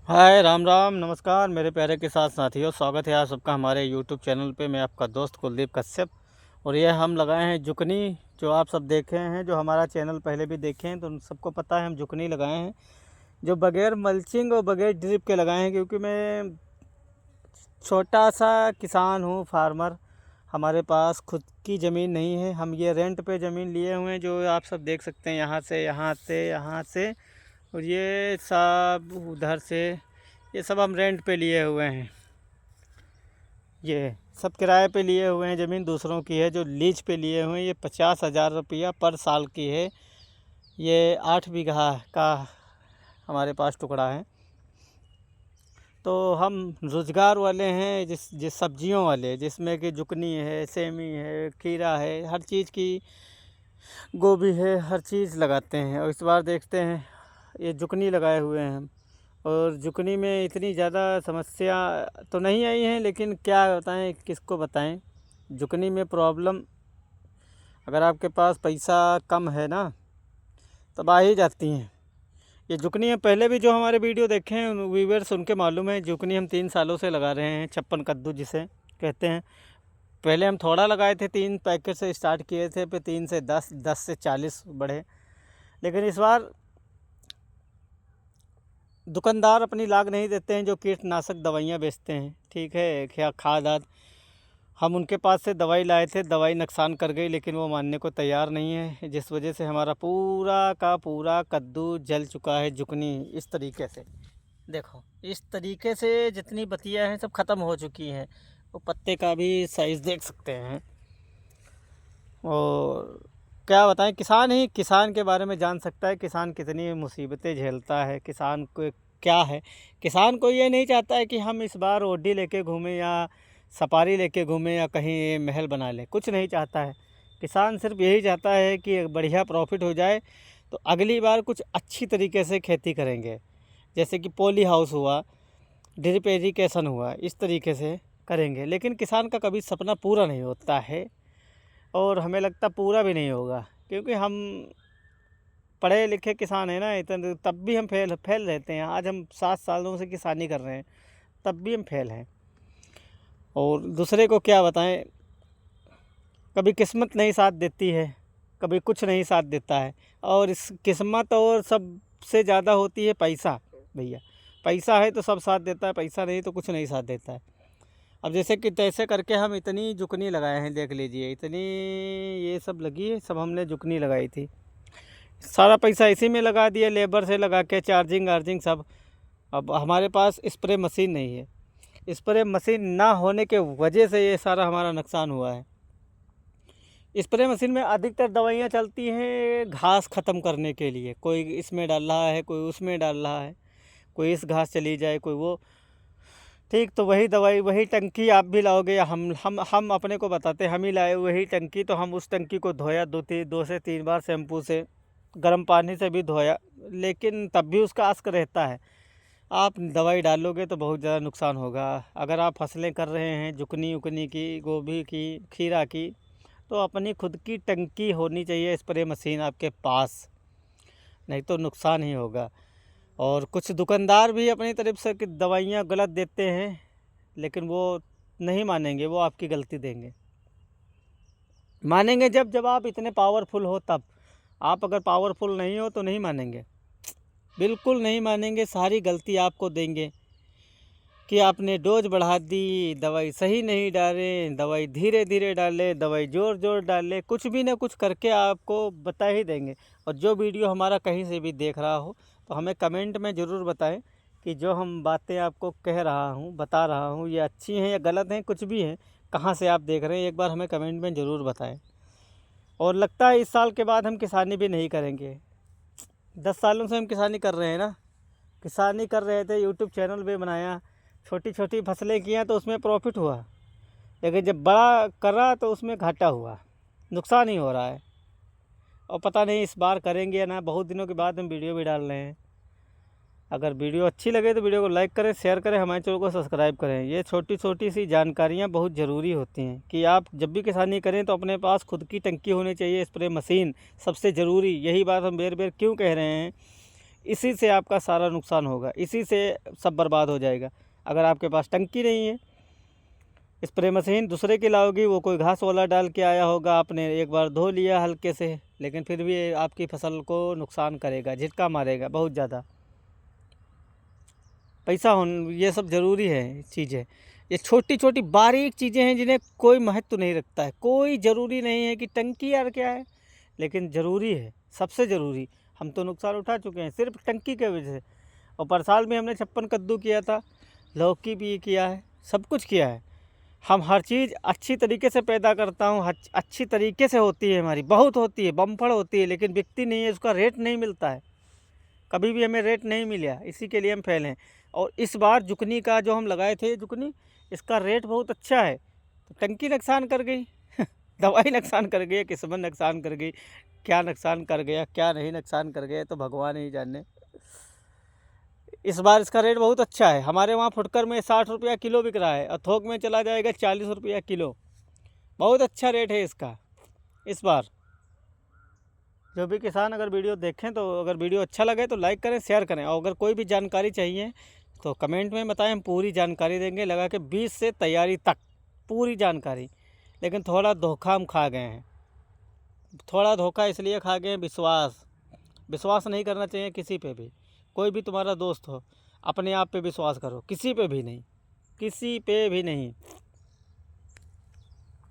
हाय राम राम नमस्कार मेरे प्यारे के साथ साथियों, स्वागत है आप सबका हमारे यूट्यूब चैनल पे। मैं आपका दोस्त कुलदीप कश्यप और ये हम लगाए हैं जुकनी। जो आप सब देखे हैं, जो हमारा चैनल पहले भी देखे हैं तो उन सबको पता है हम जुकनी लगाए हैं, जो बगैर मल्चिंग और बगैर ड्रिप के लगाए हैं। क्योंकि मैं छोटा सा किसान हूँ, फार्मर। हमारे पास खुद की ज़मीन नहीं है, हम ये रेंट पे ज़मीन लिए हुए हैं, जो आप सब देख सकते हैं। यहाँ से और ये सब उधर से, ये सब हम रेंट पे लिए हुए हैं। ये सब किराए पे लिए हुए हैं। ज़मीन दूसरों की है, जो लीज पे लिए हुए हैं। ये 50,000 रुपया पर साल की है। ये 8 बीघा का हमारे पास टुकड़ा है। तो हम रोज़गार वाले हैं, जिस सब्जियों वाले, जिसमें कि जुकनी है, सेमी है, खीरा है, हर चीज़ की, गोभी है, हर चीज़ लगाते हैं। और इस बार देखते हैं, ये जुकनी लगाए हुए हैं हम। और जुकनी में इतनी ज़्यादा समस्या तो नहीं आई है, लेकिन क्या बताएं, किसको बताएं। जुकनी में प्रॉब्लम, अगर आपके पास पैसा कम है ना, तब आ ही जाती हैं ये जुकनी। है पहले भी जो हमारे वीडियो देखे हैं व्यूअर्स, उनके मालूम है जुकनी हम 3 सालों से लगा रहे हैं। छप्पन कद्दू जिसे कहते हैं। पहले हम थोड़ा लगाए थे, 3 पैकेट से स्टार्ट किए थे, फिर 3 से 10, 10 से 40 बढ़े। लेकिन इस बार दुकानदार अपनी लाग नहीं देते हैं, जो कीटनाशक दवाइयाँ बेचते हैं, ठीक है, क्या खाद आद। हम उनके पास से दवाई लाए थे, दवाई नुकसान कर गई, लेकिन वो मानने को तैयार नहीं है, जिस वजह से हमारा पूरा का पूरा कद्दू जल चुका है। जुकनी इस तरीके से देखो, इस तरीके से जितनी बतियाँ हैं सब ख़त्म हो चुकी हैं। वो पत्ते का भी साइज़ देख सकते हैं। और क्या बताएं, किसान ही किसान के बारे में जान सकता है, किसान कितनी मुसीबतें झेलता है। किसान को क्या है, किसान को ये नहीं चाहता है कि हम इस बार ओडी लेके घूमें या सफारी लेके घूमें या कहीं महल बना लें, कुछ नहीं चाहता है। किसान सिर्फ यही चाहता है कि बढ़िया प्रॉफिट हो जाए, तो अगली बार कुछ अच्छी तरीके से खेती करेंगे। जैसे कि पॉली हाउस हुआ, ड्रिप इरिगेशन हुआ, इस तरीके से करेंगे। लेकिन किसान का कभी सपना पूरा नहीं होता है, और हमें लगता पूरा भी नहीं होगा। क्योंकि हम पढ़े लिखे किसान हैं ना, इतने तब भी हम फेल फेल रहते हैं। आज हम 7 सालों से किसानी कर रहे हैं, तब भी हम फेल हैं। और दूसरे को क्या बताएं, कभी किस्मत नहीं साथ देती है, कभी कुछ नहीं साथ देता है। और इस किस्मत और सबसे ज़्यादा होती है पैसा। भैया पैसा है तो सब साथ देता है, पैसा नहीं तो कुछ नहीं साथ देता है। अब जैसे कि तैसे करके हम इतनी जुकनी लगाए हैं, देख लीजिए, इतनी ये सब लगी है, सब हमने जुकनी लगाई थी। सारा पैसा इसी में लगा दिया, लेबर से लगा के, चार्जिंग वार्जिंग सब। अब हमारे पास स्प्रे मशीन नहीं है। स्प्रे मशीन ना होने के वजह से ये सारा हमारा नुकसान हुआ है। स्प्रे मशीन में अधिकतर दवाइयाँ चलती हैं घास ख़त्म करने के लिए। कोई इसमें डाल रहा है, कोई उसमें डाल रहा है, कोई इस घास चली जाए, कोई वो। ठीक, तो वही दवाई, वही टंकी आप भी लाओगे या हम अपने को बताते, हम ही लाए वही टंकी। तो हम उस टंकी को धोया 2 से 3 बार शैम्पू से, गर्म पानी से भी धोया, लेकिन तब भी उसका असर रहता है। आप दवाई डालोगे तो बहुत ज़्यादा नुकसान होगा। अगर आप फसलें कर रहे हैं जुकनी उकनी की, गोभी की, खीरा की, तो अपनी खुद की टंकी होनी चाहिए, स्प्रे मशीन आपके पास, नहीं तो नुकसान ही होगा। और कुछ दुकानदार भी अपनी तरफ से कि दवाइयाँ गलत देते हैं, लेकिन वो नहीं मानेंगे, वो आपकी गलती देंगे। मानेंगे जब जब आप इतने पावरफुल हो तब। आप अगर पावरफुल नहीं हो तो नहीं मानेंगे, बिल्कुल नहीं मानेंगे। सारी गलती आपको देंगे कि आपने डोज बढ़ा दी, दवाई सही नहीं डाले, दवाई धीरे धीरे डाले, दवाई जोर जोर डाले, कुछ भी ना कुछ करके आपको बता ही देंगे। और जो वीडियो हमारा कहीं से भी देख रहा हो तो हमें कमेंट में ज़रूर बताएं कि जो हम बातें आपको कह रहा हूँ, बता रहा हूँ, ये अच्छी हैं या गलत हैं, कुछ भी हैं, कहाँ से आप देख रहे हैं, एक बार हमें कमेंट में ज़रूर बताएं। और लगता है इस साल के बाद हम किसानी भी नहीं करेंगे। 10 सालों से हम किसानी कर रहे हैं ना, किसानी कर रहे थे, यूट्यूब चैनल भी बनाया, छोटी छोटी फसलें किया तो उसमें प्रॉफिट हुआ। लेकिन जब बड़ा करा तो उसमें घाटा हुआ, नुकसान ही हो रहा है। और पता नहीं इस बार करेंगे या ना। बहुत दिनों के बाद हम वीडियो भी डाल रहे हैं। अगर वीडियो अच्छी लगे तो वीडियो को लाइक करें, शेयर करें, हमारे चैनल को सब्सक्राइब करें। ये छोटी छोटी सी जानकारियाँ बहुत ज़रूरी होती हैं कि आप जब भी किसानी करें तो अपने पास खुद की टंकी होनी चाहिए, स्प्रे मशीन सबसे ज़रूरी। यही बात हम बेर बेर क्यों कह रहे हैं, इसी से आपका सारा नुकसान होगा, इसी से सब बर्बाद हो जाएगा। अगर आपके पास टंकी नहीं है, स्प्रे मशीन दूसरे की लाओगी, वो कोई घास वाला डाल के आया होगा, आपने एक बार धो लिया हल्के से, लेकिन फिर भी आपकी फसल को नुकसान करेगा, झटका मारेगा बहुत ज़्यादा। पैसा होना ये सब ज़रूरी है चीज़ें, ये छोटी छोटी बारीक चीज़ें हैं जिन्हें कोई महत्व नहीं रखता है। कोई ज़रूरी नहीं है कि टंकी यार क्या है, लेकिन ज़रूरी है, सबसे ज़रूरी। हम तो नुकसान उठा चुके हैं सिर्फ टंकी के वजह से। और पर साल में हमने 56 कद्दू किया था, लौकी भी किया है, सब कुछ किया है। हम हर चीज़ अच्छी तरीके से पैदा करता हूँ, अच्छी तरीके से होती है हमारी, बहुत होती है, बम्फड़ होती है, लेकिन बिकती नहीं है, उसका रेट नहीं मिलता है। कभी भी हमें रेट नहीं मिला, इसी के लिए हम फेल हैं। और इस बार जुकनी का जो हम लगाए थे जुकनी, इसका रेट बहुत अच्छा है। तो टंकी नुकसान कर गई दवाई नुकसान कर गई, किस्मत नुकसान कर गई, क्या नुकसान कर गया क्या नहीं नुकसान कर गया तो भगवान ही जाने। इस बार इसका रेट बहुत अच्छा है। हमारे वहाँ फुटकर में 60 रुपया किलो बिक रहा है और थोक में चला जाएगा 40 रुपया किलो। बहुत अच्छा रेट है इसका इस बार। जो भी किसान अगर वीडियो देखें तो अगर वीडियो अच्छा लगे तो लाइक करें, शेयर करें, और अगर कोई भी जानकारी चाहिए तो कमेंट में बताएं, हम पूरी जानकारी देंगे, लगा के बीज से तैयारी तक पूरी जानकारी। लेकिन थोड़ा धोखा हम खा गए हैं, थोड़ा धोखा इसलिए खा गए हैं, विश्वास नहीं करना चाहिए किसी पे भी। कोई भी तुम्हारा दोस्त हो, अपने आप पे विश्वास करो, किसी पे भी नहीं, किसी पे भी नहीं।